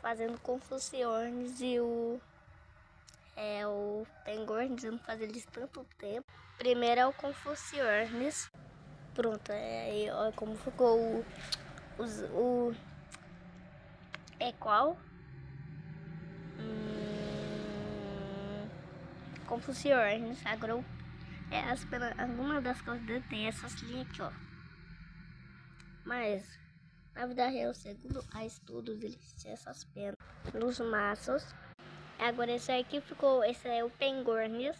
fazendo Confuciornis e o Pangornis, não fazer eles tanto tempo. Primeiro é o Confuciornis. Pronto, aí olha como ficou é qual? Confuciornis. Agora alguma das coisas dele tem essas linhas aqui, ó. Mas na vida real, segundo a estudos, eles tinham essas penas nos maços. Agora esse aí que ficou, esse é o Pangornis.